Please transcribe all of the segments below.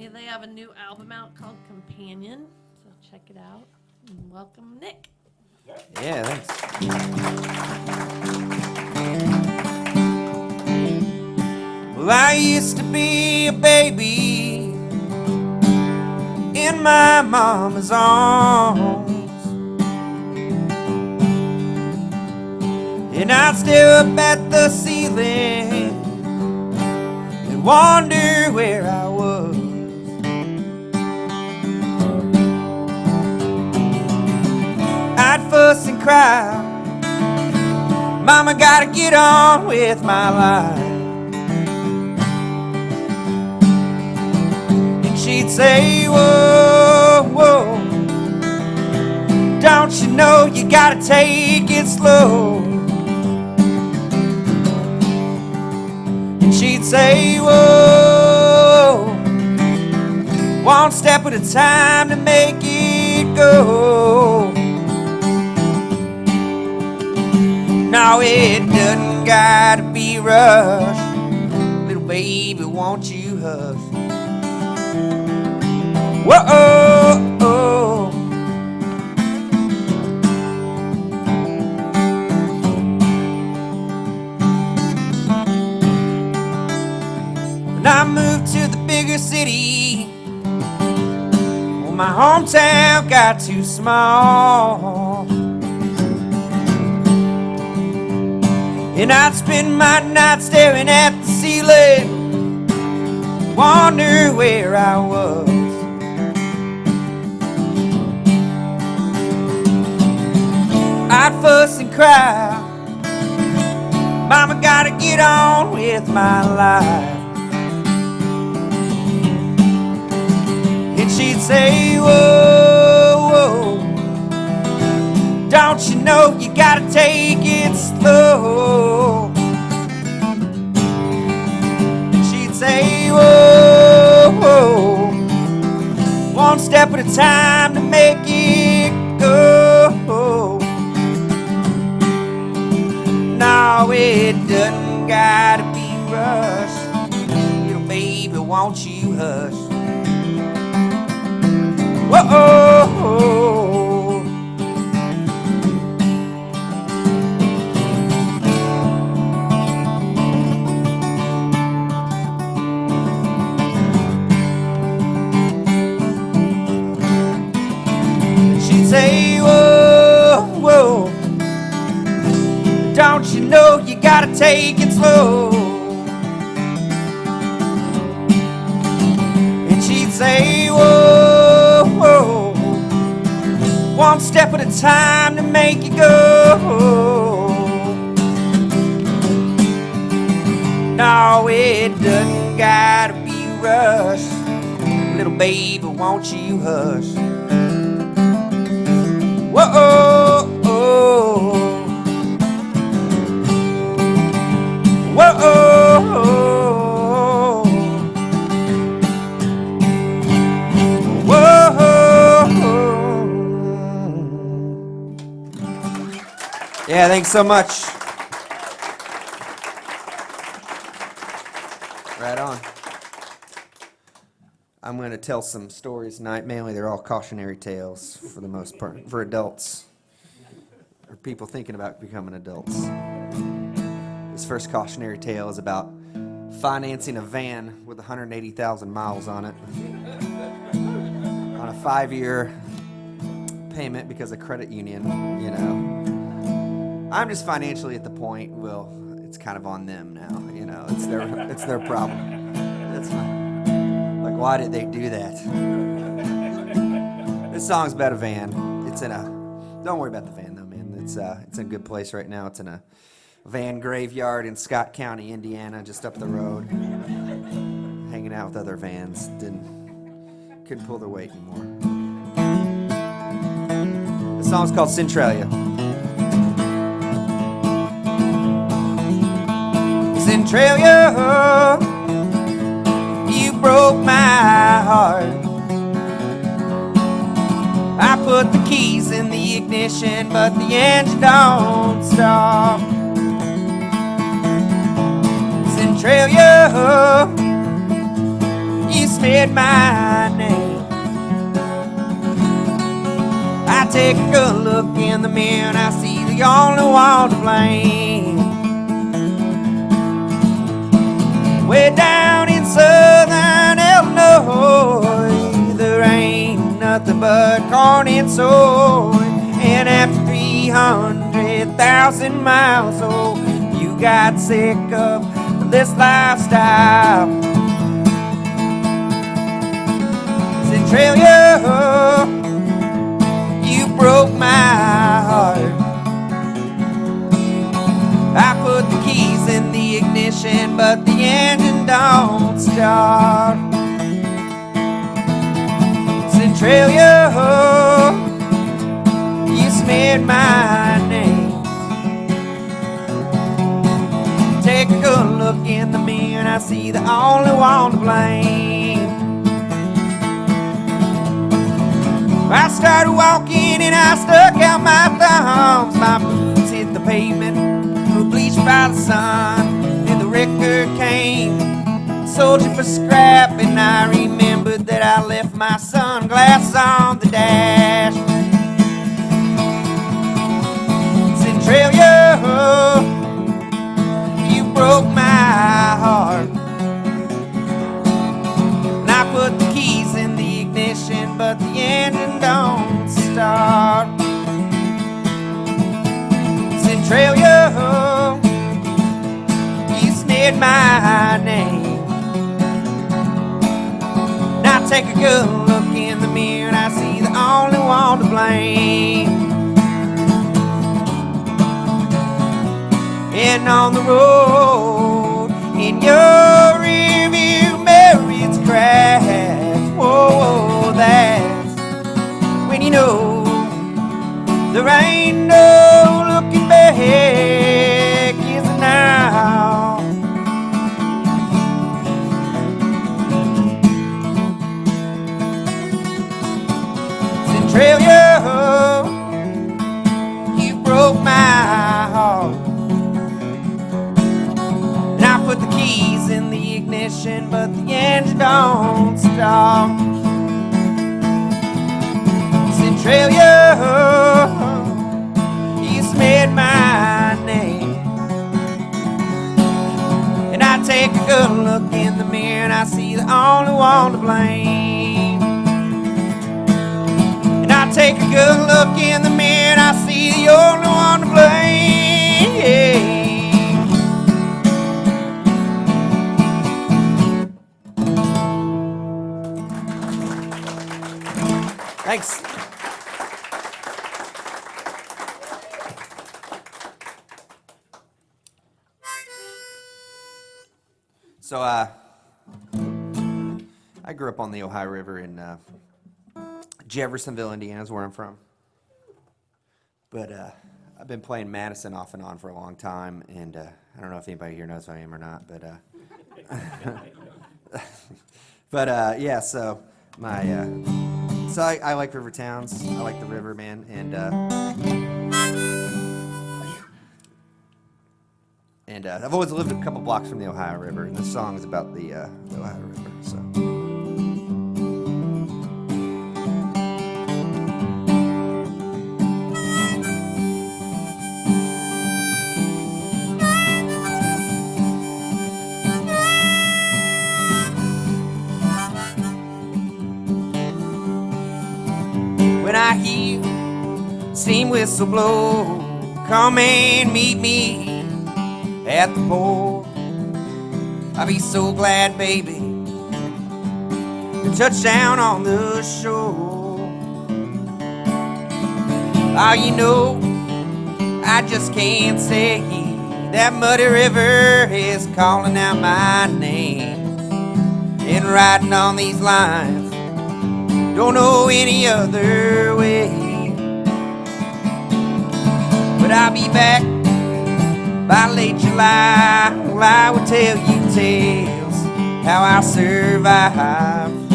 Yeah, they have a new album out called Companion, so check it out. And welcome, Nick. Yeah, thanks. Well, I used to be a baby in my mama's arms, and I'd stare up at the ceiling and wonder where I was. I'd fuss and cry, Mama, gotta get on with my life. And she'd say, whoa, whoa, don't you know you gotta take it slow? And she'd say, whoa, one step at a time to make it go. No, it doesn't gotta be rushed. Little baby, won't you hush? Whoa, when I moved to the bigger city, well, my hometown got too small. And I'd spend my night staring at the ceiling, wonder where I was. I'd fuss and cry, Mama, gotta get on with my life. And she'd say, whoa, whoa, don't you know you gotta take it slow? And she'd say, whoa, whoa, one step at a time to make it go. No, it doesn't gotta be rushed. Little baby, won't you hush? Whoa. Say, whoa, whoa, don't you know you gotta take it slow? And she'd say, whoa, whoa, one step at a time to make it go. No, it doesn't gotta be rushed. Little baby, won't you hush? Whoa, whoa, whoa. Yeah, thanks so much. Right on. I'm going to tell some stories tonight. Mainly, they're all cautionary tales for the most part, for adults or people thinking about becoming adults. This first cautionary tale is about financing a van with 180,000 miles on it on a 5-year payment because of credit union. You know, I'm just financially at the point. Well, it's kind of on them now. You know, it's their problem. That's fine. Like, why did they do that? This song's about a van. It's in a... Don't worry about the van, though, man. It's in a good place right now. It's in a van graveyard in Scott County, Indiana, just up the road. Hanging out with other vans. Couldn't pull their weight anymore. The song's called Centralia. Centralia, you broke my heart. I put the keys in the ignition, but the engine don't stop. Centralia, you smell smeared my name. I take a good look in the mirror and I see the only one to blame. Way down in southern Illinois, there ain't nothing but corn and soy. And after 300,000 miles, oh, you got sick of this lifestyle. Centralia, you broke my heart. I put the keys in the ignition, but the engine don't start. Centralia, you smeared my name. Take a good look in the mirror and I see the only one to blame. I started walking and I stuck out my thumbs. My boots hit the pavement, were bleached by the sun, and the wrecker came, sold you for scrap. And I remembered that I left my sunglasses on the dash. Centralia, you broke my heart. And I put the keys in the ignition, but the engine don't start. Centralia, you smeared my name. And I take a good look in the mirror and I see the only one to blame. And on the road, in your rearview mirror, it's crashed. Whoa, that's when you know there ain't no looking back, is it now? Centralia, you broke my heart. And I put the keys in the ignition, but the engine don't stop. Centralia, you smeared my name. And I take a good look in the mirror and I see the only one to blame. And I take a good look in the mirror and I see the only one to blame. Thanks. So, I grew up on the Ohio River in Jeffersonville, Indiana is where I'm from. But I've been playing Madison off and on for a long time, and I don't know if anybody here knows who I am or not, but yeah, so my so I like river towns. I like the river, man, and I've always lived a couple blocks from the Ohio River, and this song is about the Ohio River. So. When I hear steam whistle blow, come and meet me at the port. I'll be so glad, baby, to touch down on the shore. Oh, you know, I just can't say that muddy river is calling out my name. And riding on these lines, don't know any other way. But I'll be back by late July. Well, I will tell you tales how I survived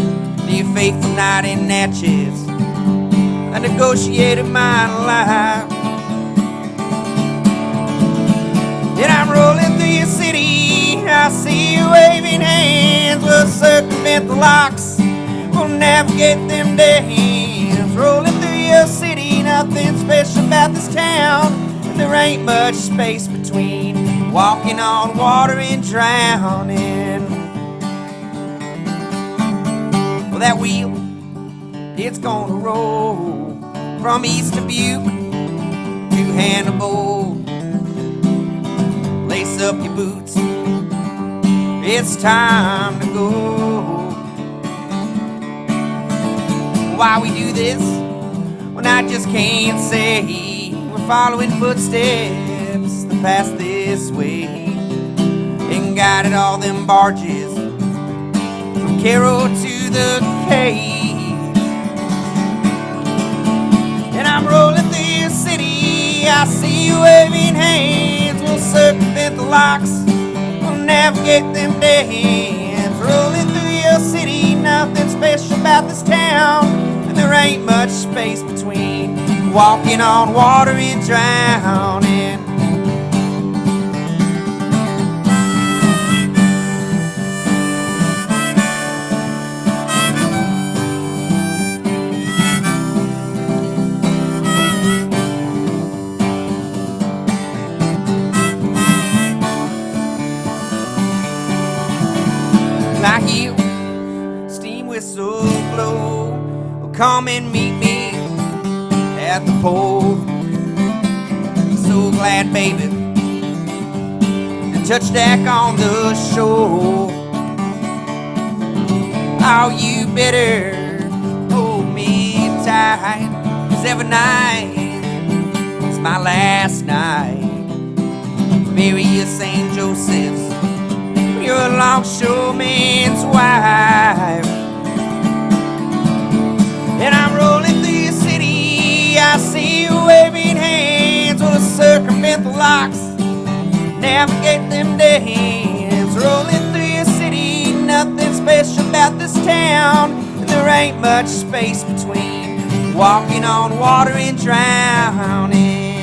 the faithful night in Natchez. I negotiated my life. Then I'm rolling through your city. I see you waving hands. We'll circumvent the locks navigate them days. Rolling through your city, nothing special about this town. There ain't much space between walking on water and drowning. Well, that wheel, it's gonna roll from East Dubuque to Hannibal. Lace up your boots, it's time to go. Why we do this? Well, I just can't say. We're following footsteps that pass this way and guided all them barges from Carroll to the cave. And I'm rolling through your city, I see you waving hands. We'll circumvent the locks, we'll navigate them days. Rolling through your city, nothing special about this town. And there ain't much space between walking on water and drowning. I hear steam whistle blow. Well, come and meet me at the pole. So glad, baby, to touch deck on the shore. Oh, you better hold me tight, 'cause every night is my last night. Various St. Joseph's, you're a longshoreman's wife. And I'm rolling through your city, I see you waving hands. We'll circumvent the locks, navigate them days. Rolling through your city, nothing special about this town. And there ain't much space between walking on water and drowning.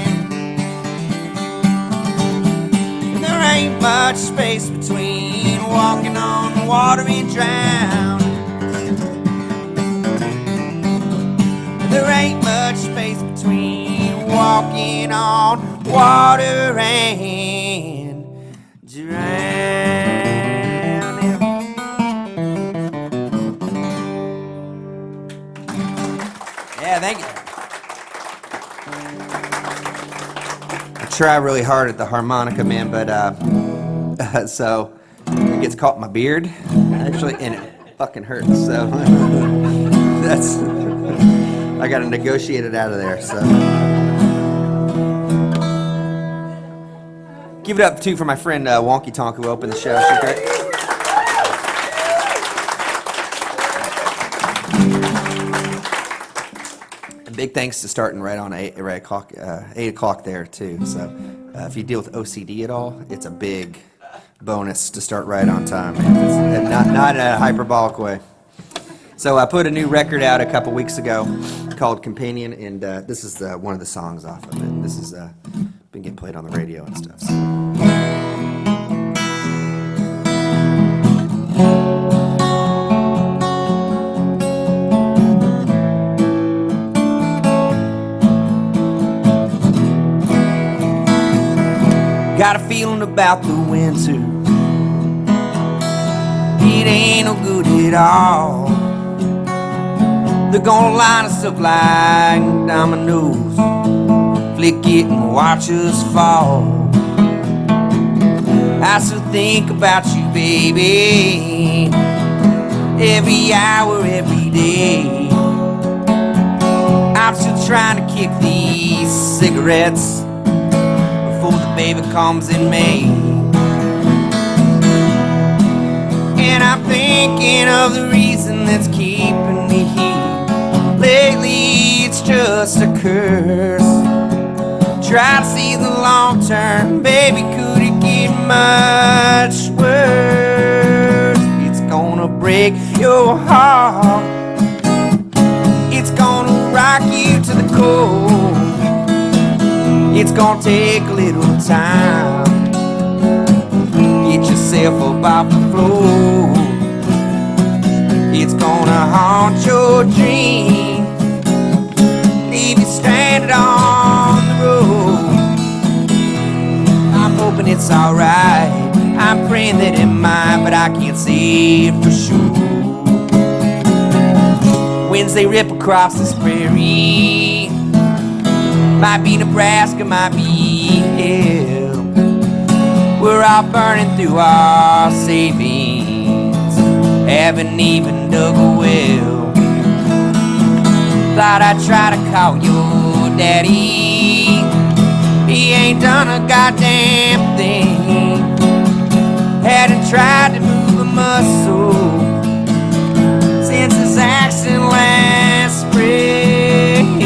And there ain't much space between walking on water and drowning. There ain't much space between walking on water and drowning. Yeah, thank you. I try really hard at the harmonica, man, but so it gets caught in my beard, actually, and it fucking hurts. So that's. I got to negotiate it out of there, so. Give it up, too, for my friend Wonky Tonk, who opened the show. She's great. And big thanks to starting right on 8 o'clock there, too. So if you deal with OCD at all, it's a big bonus to start right on time. It's not in a hyperbolic way. So I put a new record out a couple weeks ago called Companion, and this is one of the songs off of it. This has been getting played on the radio and stuff. So. Got a feeling about the winter, it ain't no good at all. They're gonna line us up like dominoes, flick it and watch us fall. I still think about you, baby, every hour, every day. I'm still trying to kick these cigarettes before the baby comes in May. And I'm thinking of the reason that's keeping me here. Lately it's just a curse. Try to see the long term, baby, could it get much worse? It's gonna break your heart, it's gonna rock you to the core. It's gonna take a little time, get yourself up off the floor. It's gonna haunt haunt your dreams, leave you stranded on the road. I'm hoping it's alright, I'm praying that it might, but I can't see it for sure. Winds they rip across this prairie, might be Nebraska, might be hell. We're all burning through our savings, haven't even dug a well. Thought I'd try to call your daddy, he ain't done a goddamn thing. Hadn't tried to move a muscle since his accident last spring.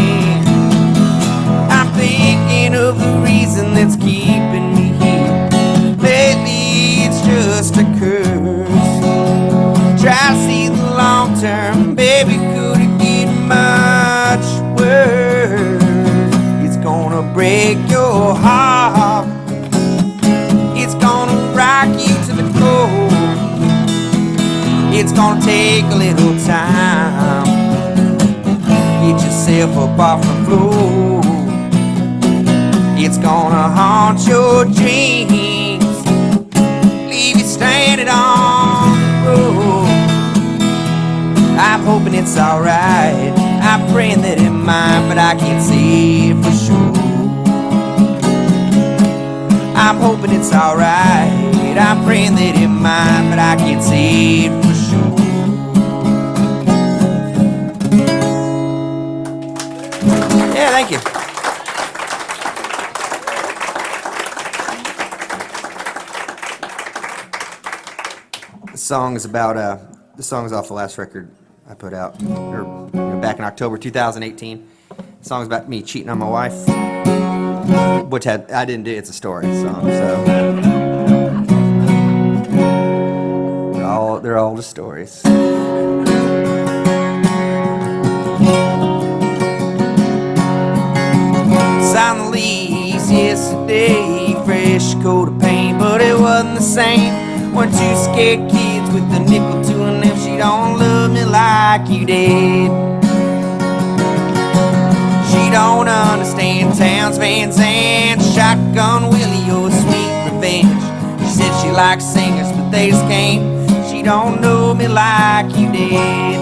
I'm thinking of the reason that's keeping me here. Lately it's just a curse. Try to see the long term, baby, could it get much worse? It's gonna break your heart, it's gonna rock you to the core. It's gonna take a little time, get yourself up off the floor. It's gonna haunt your dreams, leave you stranded on the road. I'm hoping it's alright, I'm praying that it might, but I can't see it for sure. I'm hoping it's alright, I'm praying that it might, but I can't see it for sure. Yeah, thank you. The song is about, the song's off the last record I put out, back in October 2018. The song's about me cheating on my wife, which I didn't do. It's a story song, so they're all just stories. Signed the lease yesterday, fresh coat of paint, but it wasn't the same. Weren't two scared kids with a nickel to an if she don't love me like you did. She don't understand Towns Van Zandt, Shotgun Willie, or Sweet Revenge. She said she likes singers, but they just can't. She don't know me like you did.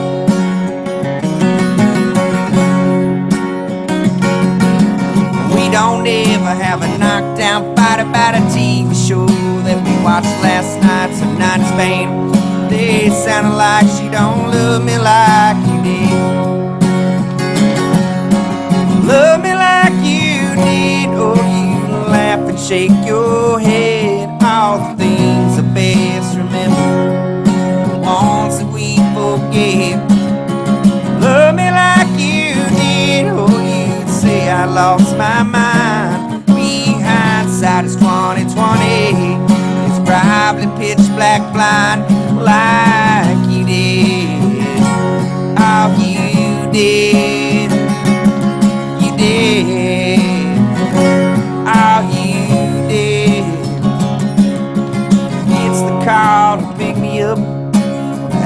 We don't ever have a knockdown fight about a TV show that we watched last night, some night in Spain. They sounded like she don't love me like you did. Love me like you did, oh, you laugh and shake your head. All the things the best remember, the ones that we forget. Love me like you did, oh, you'd say I lost my mind. We hindsight is 20/20. It's probably pitch black blind like you did. Oh, you did. You did. Oh, you did. It's the call to pick me up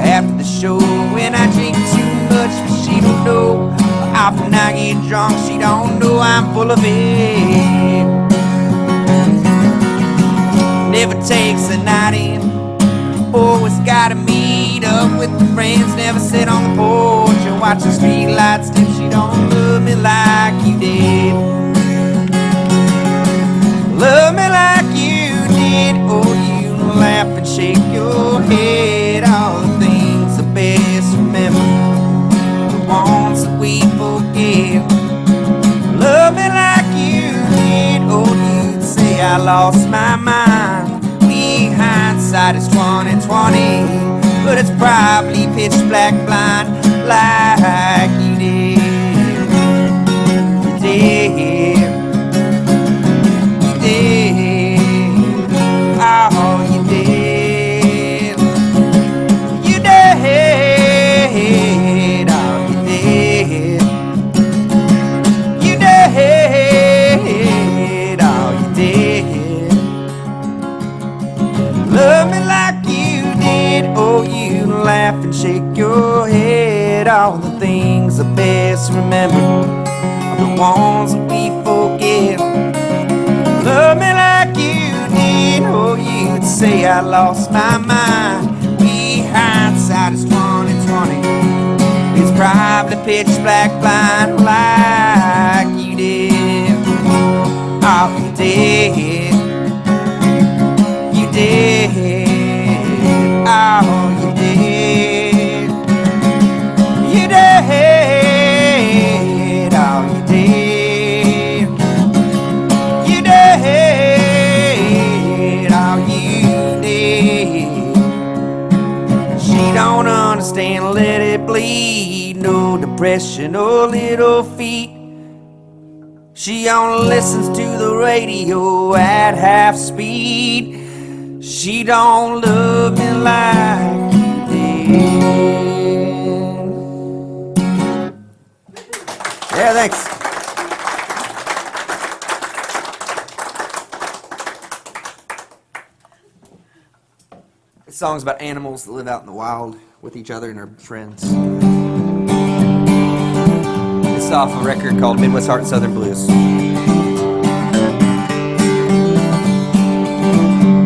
after the show when I drink too much, but she don't know. Often I get drunk, she don't know I'm full of it. Never takes a night in, always gotta meet up with the friends. Never sit on the porch and watch the street lights dim. She don't love me like you did. Love me like you did, oh, you laugh and shake your head. All the things the best remember, the ones that we forget. Love me like you did, oh, you'd say I lost my mind. We hindsight is 20/20, but it's probably pitch black blind like you did. You did. You did. Oh, you did. You did. Oh, you did. You did. Oh, you did. Love me like you did, oh, you laugh and shake your head. said all the things the best remember are the ones that we forget. Love me like you did, oh, you'd say I lost my mind. We hindsight is 2020. It's probably pitch black blind like you did. Oh, you did. You did. Oh, you did. You did. Oh, you did. You did. Oh, you did. She don't understand, let it bleed. No depression, no little feet. She only listens to the radio at half speed. She don't love me like you did. Yeah, thanks. This song's about animals that live out in the wild with each other and their friends. It's off a record called Midwest Heart and Southern Blues.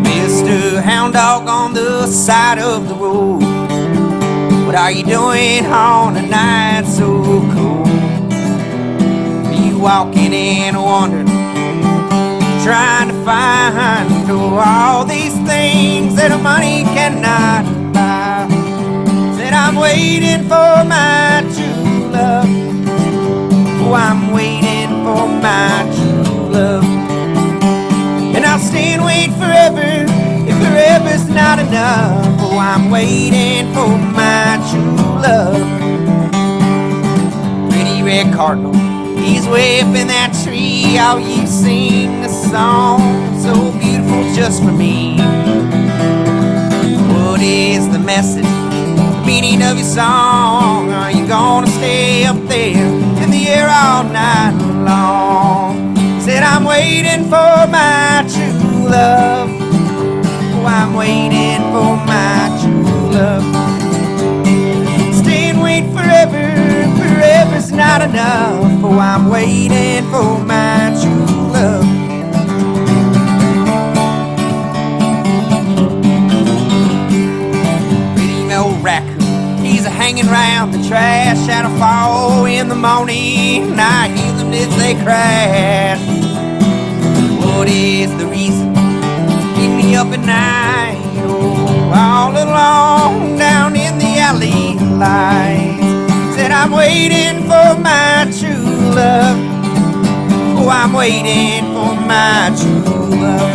Mr. Hound Dog on the side of the road, what are you doing on a night so cold? Are you walking in wondering, trying to find all these things that money cannot buy? Said I'm waiting for my true love. Oh, I'm waiting for my true love. And I'll stay and wait forever if forever's not enough. Oh, I'm waiting for my true love. Pretty red cardinal, he's way up in that tree. Oh, you sing a song so beautiful just for me. What is the message, the meaning of your song? Are you gonna stay up there in the air all night long? Said I'm waiting for my true love. Oh, I'm waiting for my true love. Stay and wait forever, forever's not enough. Oh, I'm waiting for my true love. Pretty old raccoon, he's a hanging round the trash. Shadow fall in the morning, I hear them as they crash. What is the reason? Keep me up at night, oh, all alone down in the alley lights. Said I'm waiting for my true love. Oh, I'm waiting for my true love.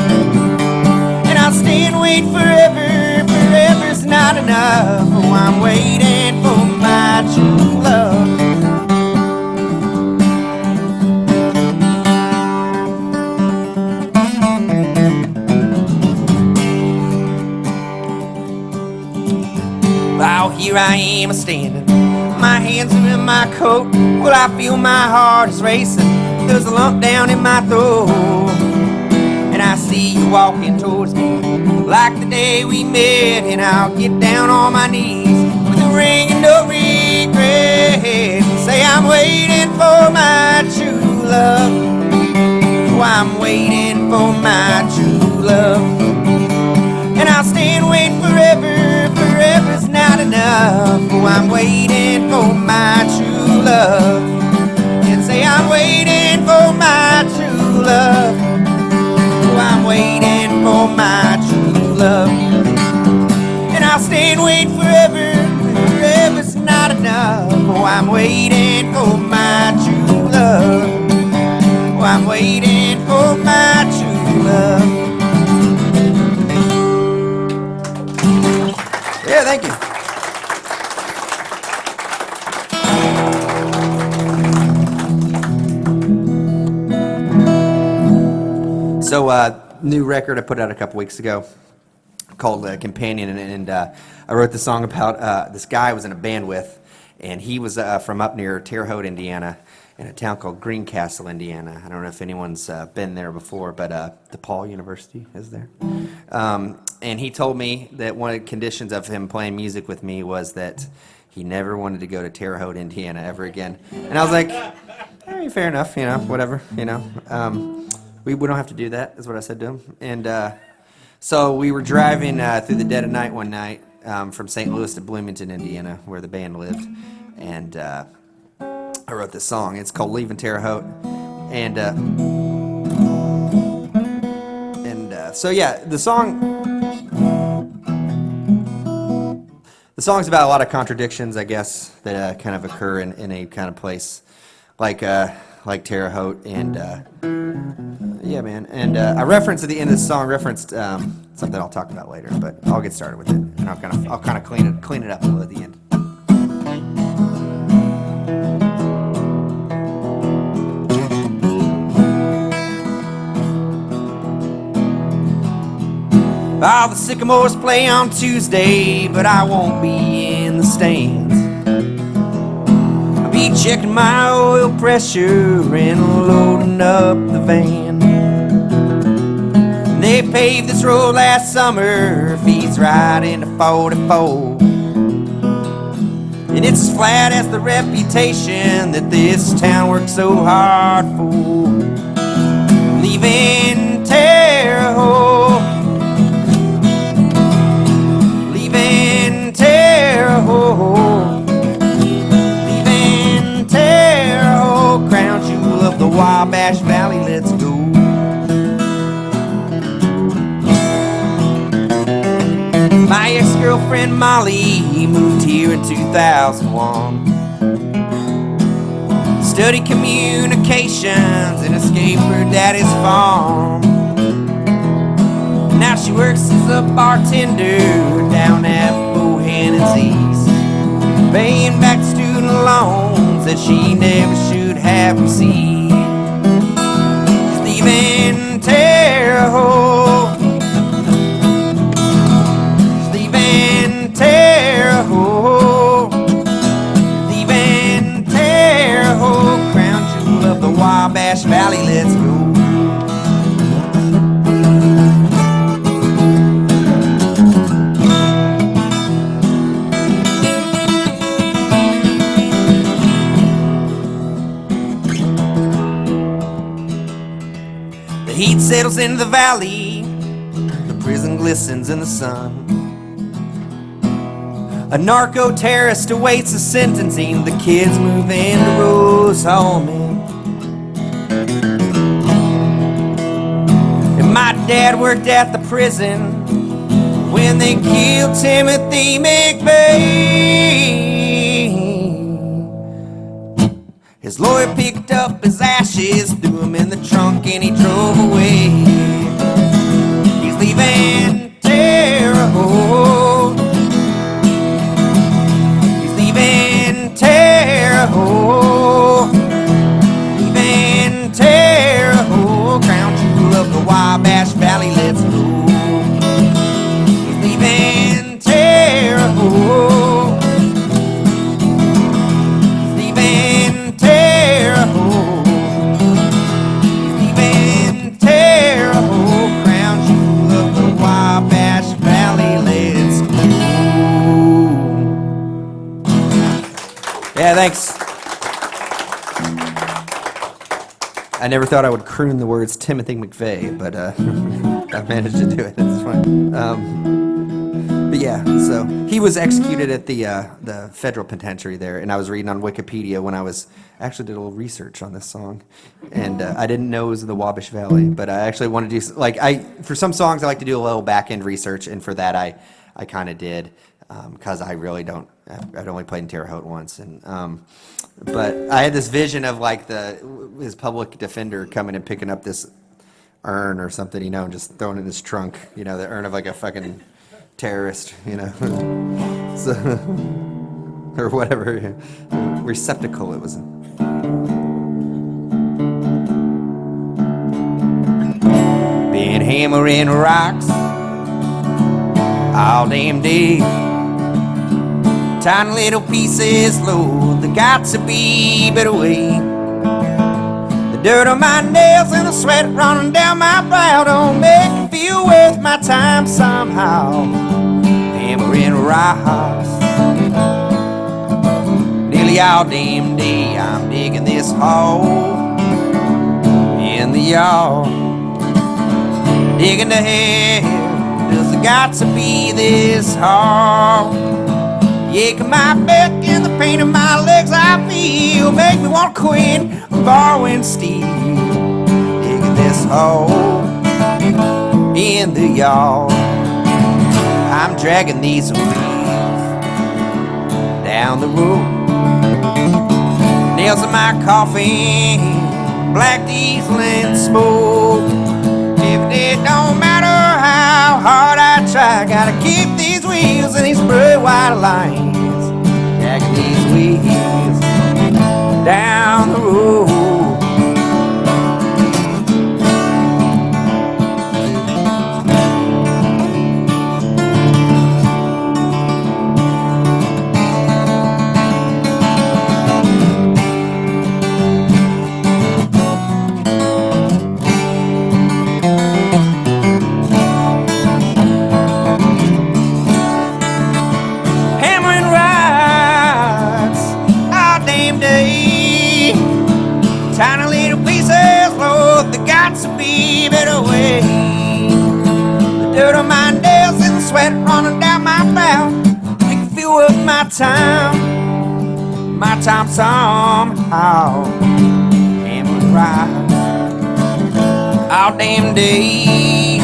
And I'll stay and wait forever, forever's not enough. Oh, I'm waiting for my true love. Well, here I am a-standing, my hands are in my coat. Well, I feel my heart is racing, there's a lump down in my throat. And I see you walking towards me like the day we met. And I'll get down on my knees with a ring and no regret, and say I'm waiting for my true love. Oh, I'm waiting for my true love. And I'll stay and wait forever, forever's not enough. Oh, I'm waiting for my true love. And say I'm waiting for my true love. Oh, I'm waiting for my true love. And I'll stay and wait forever, forever's not enough. Oh, I'm waiting for my true love. Oh, I'm waiting for my true love. Yeah, thank you. So, new record I put out a couple weeks ago called Companion, and I wrote the song about this guy I was in a band with, and he was from up near Terre Haute, Indiana, in a town called Greencastle, Indiana. I don't know if anyone's been there before, but DePaul University is there. And he told me that one of the conditions of him playing music with me was that he never wanted to go to Terre Haute, Indiana ever again. And I was like, fair enough, whatever, we don't have to do that, is what I said to him. And so we were driving through the dead of night one night from St. Louis to Bloomington, Indiana, where the band lived. And I wrote this song. It's called Leaving Terre Haute. And so yeah, the song's about a lot of contradictions, I guess, that kind of occur in a kind of place like Terre Haute, and yeah, man. And I referenced at the end of the song something I'll talk about later, but I'll get started with it, and I'll kind of clean it up a little at the end. All the Sycamores play on Tuesday, but I won't be in the stands. I'll be checking my oil pressure and loading up the van. They paved this road last summer, feeds right into 44. And it's as flat as the reputation that this town works so hard for. Leaving Terre Haute, leaving Terre Haute, crown jewel of the Wabash Valley, let's go. My ex-girlfriend Molly moved here in 2001. Studied communications and escaped her daddy's farm. Now she works as a bartender down at Bohannon's East, paying back student loans that she never should have received. She's leaving Terre Haute, she's leaving Terre Haute, leaving Terre Haute, crown jewel of the Wabash Valley, let's go. The heat settles into the valley, the prison glistens in the sun. A narco-terrorist awaits the sentencing, the kids move into Rose Home. And my dad worked at the prison when they killed Timothy McVeigh. His lawyer picked up his ashes, threw them in the trunk, and he drove away. He's leaving Terre Haute, he's leaving Terre Haute, leaving Terre Haute, crown jewel of the Wabash Valley, let's go. He's leaving Terre Haute, he's leaving Terre Haute, he's leaving Terre Haute, crown jewel of the Wabash Valley, let's go. Yeah, thanks. I never thought I would croon the words Timothy McVeigh, but I managed to do it. It's fun. But yeah, so he was executed at the federal penitentiary there, and I was reading on Wikipedia when I actually did a little research on this song, and I didn't know it was the Wabash Valley, but I actually wanted to do for some songs I like to do a little back end research, and for that I kind of did, because I really don't. I'd only played in Terre Haute once, and but I had this vision of like his public defender coming and picking up this urn or something, and just throwing it in his trunk, the urn of like a fucking terrorist, so, or whatever receptacle it was in. Been hammering rocks all damn day. Tiny little pieces low, there got to be a better way. The Dirt on my nails and the sweat running down my brow don't make me feel worth my time somehow. Hammering rocks nearly all damn day. I'm digging this hole in the yard, digging to hell. Does it got to be this hard? The ache of my back and the pain of my legs I feel make me want to quit borrowing steel. Digging this hole in the yard, I'm dragging these wheels down the road. Nails in my coffin, black diesel and smoke. If it don't matter how hard I try, gotta keep these wheels and these bright white lines, dragging these wheels down the road. Tiny little pieces, Lord, there got to be a better way. The dirt on my nails and the sweat running down my brow make me feel worth my time somehow. Hammering rocks all damn day,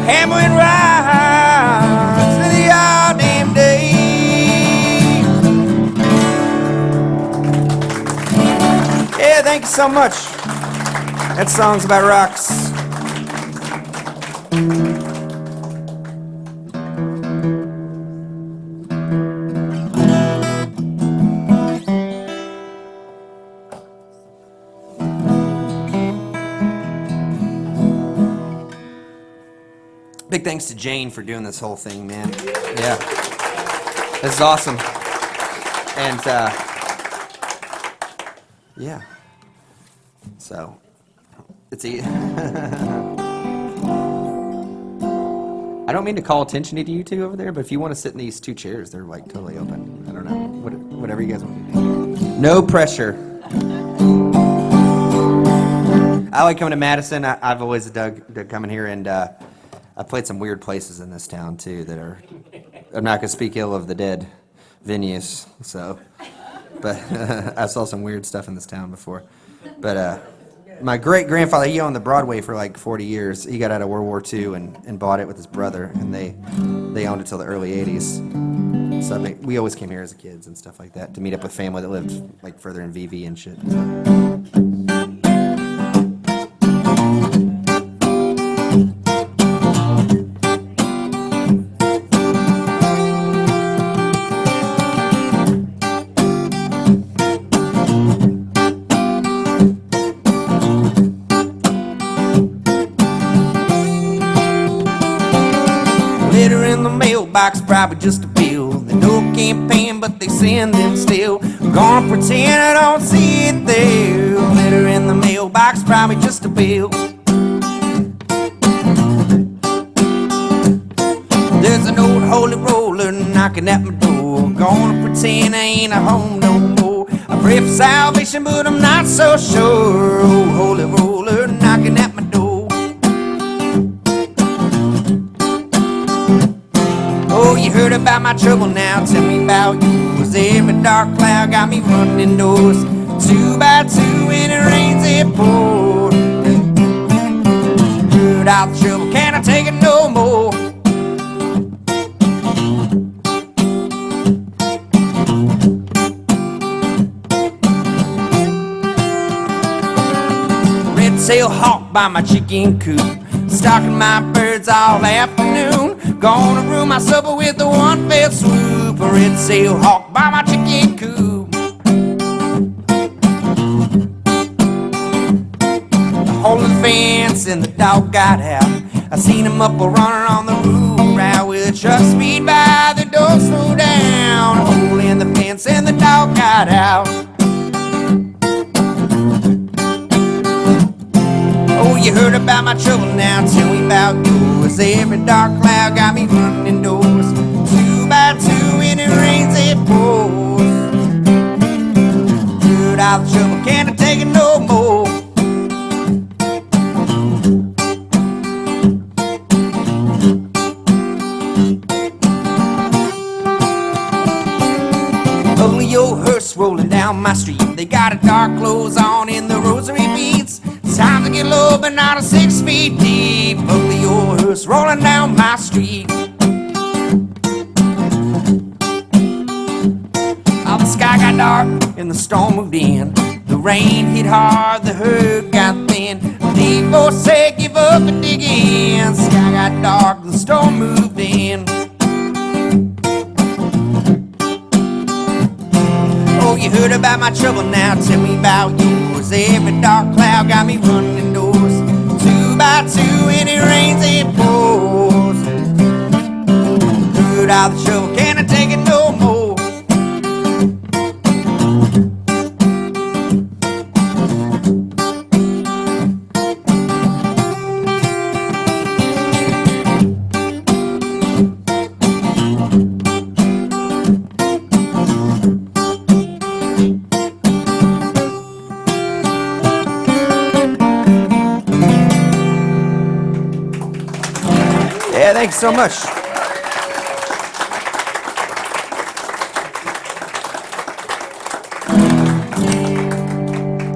hammering rocks all damn day. Yeah, thank you so much. That song's about rocks. Big thanks to Jane for doing this whole thing, man. Yeah, this is awesome. And yeah. So, it's I don't mean to call attention to you two over there, but if you want to sit in these two chairs, they're like totally open. I don't know. Whatever you guys want to do. No pressure. I like coming to Madison. I've always dug coming here, and I played some weird places in this town too that are, I'm not going to speak ill of the dead venues, so. But I saw some weird stuff in this town before. But my great-grandfather, he owned the Broadway for like 40 years. He got out of World War II and bought it with his brother, and they owned it till the early 80s. So we always came here as kids and stuff like that to meet up with family that lived like further in VV and shit. Box probably just a bill. They know campaign, but they send them still. Gonna pretend I don't see it there. Letter in the mailbox, probably just a bill. There's an old holy roller knocking at my door. Gonna pretend I ain't at home no more. I pray for salvation, but I'm not so sure. Old holy roller knocking at my door. Oh, you heard about my trouble now, tell me about yours. Every dark cloud got me running indoors. 2 by 2 and it rains, it pours. Heard all the trouble, can't I take it no more? Red-tailed hawk by my chicken coop, stalking my birds all afternoon. Gonna ruin my supper with the one fell swoop. A red-tailed hawk by my chicken coop. The hole in the fence and the dog got out. I seen him up a running on the roof. Right with a truck speed by, the door slowed down. A hole in the fence and the dog got out. you heard about my trouble, now tell me about yours. Every dark cloud got me running indoors. 2 by 2 and it rains, it pours. Heard all the trouble, can't take it no more. Your hearse rolling down my street. They got a dark clothes on in the rosary beads. It's time to get low, but not a 6 feet deep. Ugly your hearse rolling down my street. Oh, the sky got dark and the storm moved in. The rain hit hard, the herd got thin. The voice said, give up and dig in. The sky got dark, the storm moved in. Oh, you heard about my trouble, now tell me about yours. Every dark cloud got me running indoors. 2 by 2 and it rains, it pours. Heard all the trouble, can't I take it no more? Yeah, thanks so much.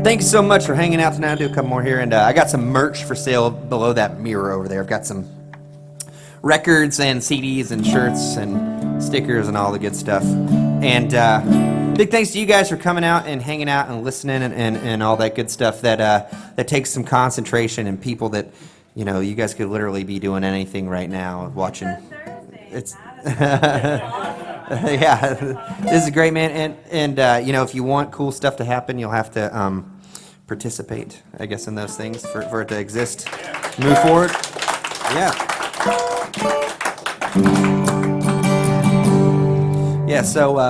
Thank you so much for hanging out tonight. I'll do a couple more here. And I got some merch for sale below that mirror over there. I've got some records and CDs and shirts and stickers and all the good stuff. And big thanks to you guys for coming out and hanging out and listening and all that good stuff. That takes some concentration and people that, you know, you guys could literally be doing anything right now, watching. It's yeah, this is great, man. And you know, if you want cool stuff to happen, you'll have to participate, I guess, in those things for it to exist, move forward. Yeah. Yeah. So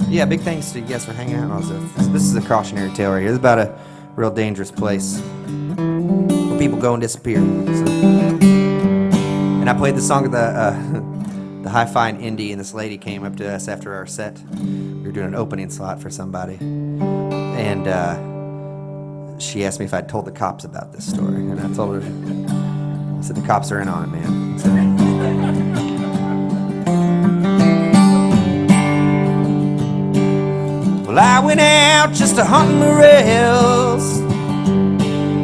yeah, big thanks to you guys for hanging out. This is a cautionary tale right here. This is about a real dangerous place. People go and disappear. So. And I played the song at the Hi-Fi and Indie, and this lady came up to us after our set. We were doing an opening slot for somebody, and she asked me if I'd told the cops about this story, and I told her. I said the cops are in on it, man. So, well, I went out just to hunt morels.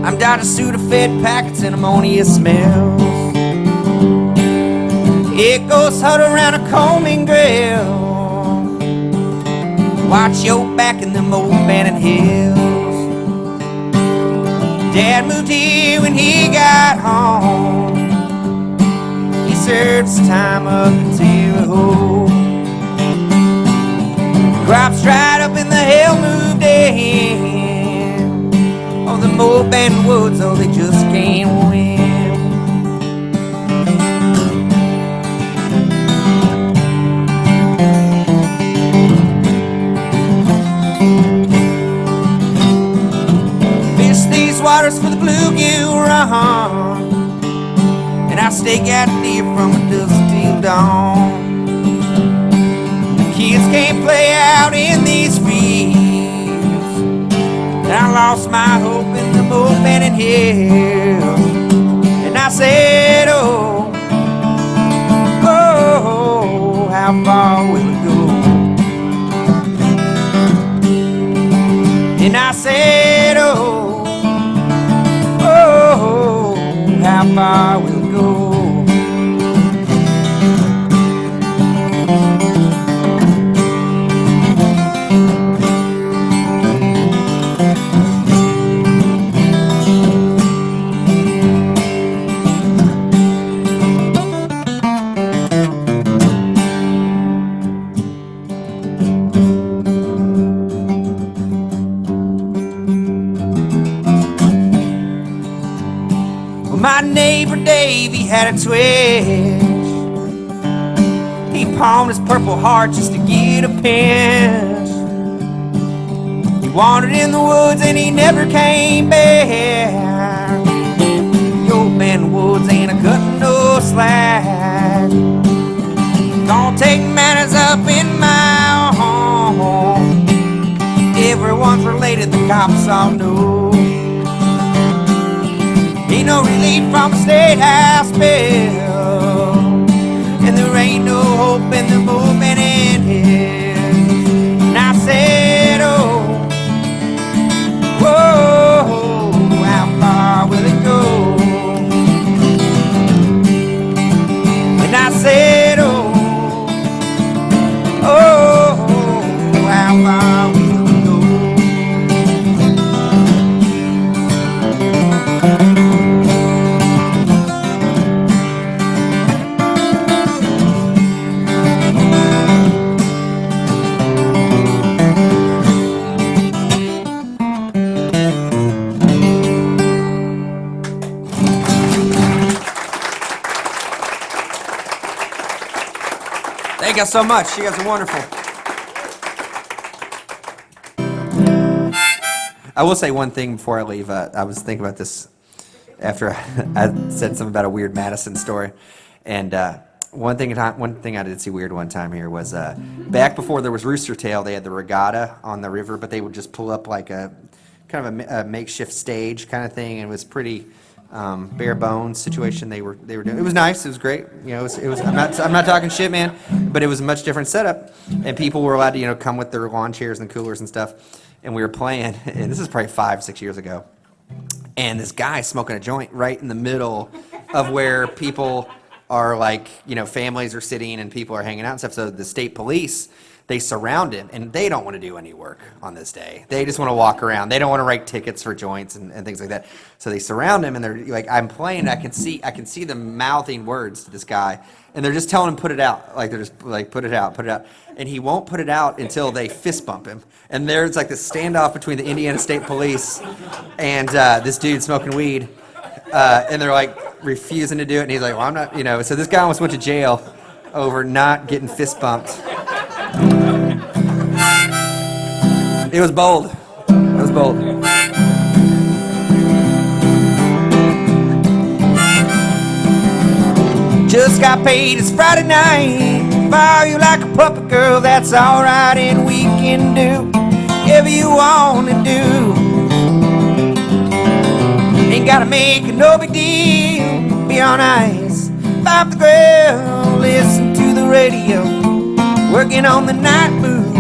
I'm down to Sudafed packets and ammonia smells. It goes hot around a combing grill. Watch your back in them old abandoned hills. Dad moved here when he got home. He served his time up in Tahoe. Crops dried up and the hell moved in. Oh, the old abandoned woods, oh, they just can't win. Fish these waters for the bluegill run, and I stake out deer from a dusk till dawn. The kids can't play out in these fields. I lost my hope in the old abandoned hills. And I said, oh, oh, how far will it go? And I said, oh, oh, how far will it go? My neighbor Dave, he had a twitch. He pawned his Purple Heart just to get a pinch. He wandered in the woods and he never came back. roads ain't a cutting no slack. Gonna take matters up in my home. Everyone's related, the cops all know. Ain't no relief from the state house bill, and there ain't no hope in the movement in here. And I said, oh, whoa, how far will it go? And I said, oh, how far will it go? Thank you so much. You guys are wonderful. I will say one thing before I leave. I was thinking about this after I said something about a weird Madison story. And one thing I did see weird one time here was back before there was Rooster Tail, they had the regatta on the river, but they would just pull up like a kind of a makeshift stage kind of thing, and it was pretty bare bones situation they were doing. It was nice. It was great. You know, it was. I'm not talking shit, man. But it was a much different setup, and people were allowed to come with their lawn chairs and coolers and stuff. And we were playing, and this is probably 5-6 years ago. And this guy smoking a joint right in the middle of where people are, like, families are sitting and people are hanging out and stuff. So the state police, they surround him, and they don't want to do any work on this day. They just want to walk around. They don't want to write tickets for joints and things like that. So they surround him, and they're like, I'm playing. I can see them mouthing words to this guy, and they're just telling him put it out. Like they're just like put it out, and he won't put it out until they fist bump him. And there's like this standoff between the Indiana State Police and this dude smoking weed, and they're like refusing to do it. And he's like, well, I'm not. So this guy almost went to jail over not getting fist bumped. It was bold. It was bold. Just got paid, it's Friday night. Fire you like a puppet girl, that's alright, and we can do whatever you wanna do. Ain't gotta make it no big deal. Be on ice, fire up the grill, listen to the radio, working on the night moves.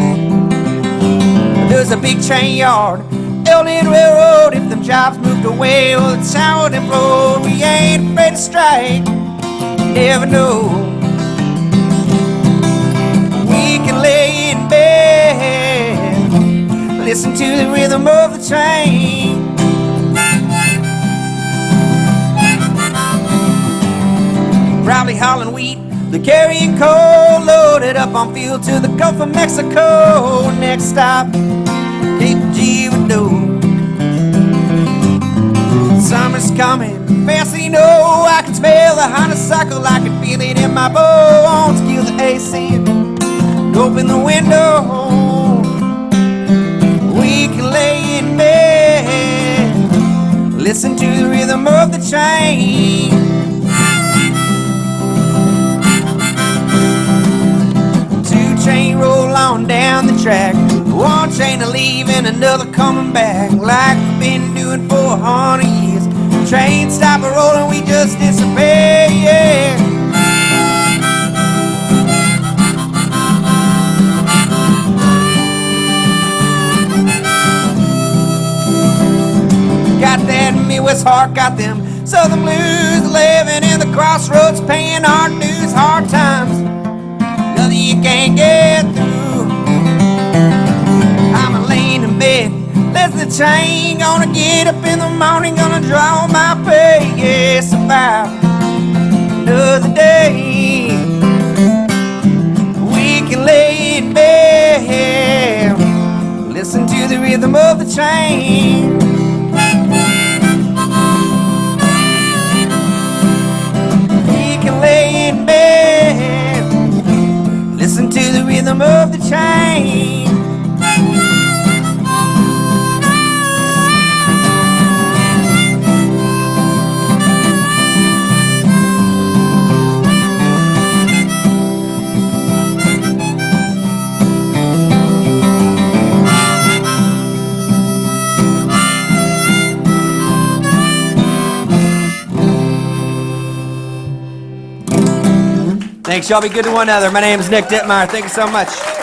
There's a big train yard, Eldon Railroad. If them jobs moved away, well, the town would implode. We ain't afraid to strike, never know. We can lay in bed, listen to the rhythm of the train. Probably hauling wheat, they're carrying coal, loaded up on fuel to the Gulf of Mexico. Next stop, Cape G with dough. Summer's coming, fast you know. I can smell the honeysuckle, I can feel it in my bones. Kill the AC, open the window. We can lay in bed, listen to the rhythm of the train. Train roll on down the track, one train a leaving, another coming back, like we've been doing for 100 years. Train stop a rolling, we just disappear, yeah. Got that Midwest heart, got them Southern blues, living in the crossroads, paying our dues, hard times you can't get through. I'm laying in bed, listen to the train, gonna get up in the morning, gonna draw my pay. Yeah, survive another day. We can lay in bed, listen to the rhythm of the train. We can lay in bed, listen to the rhythm of the train. Thanks. Y'all be good to one another. My name is Nick Dittmeier. Thank you so much.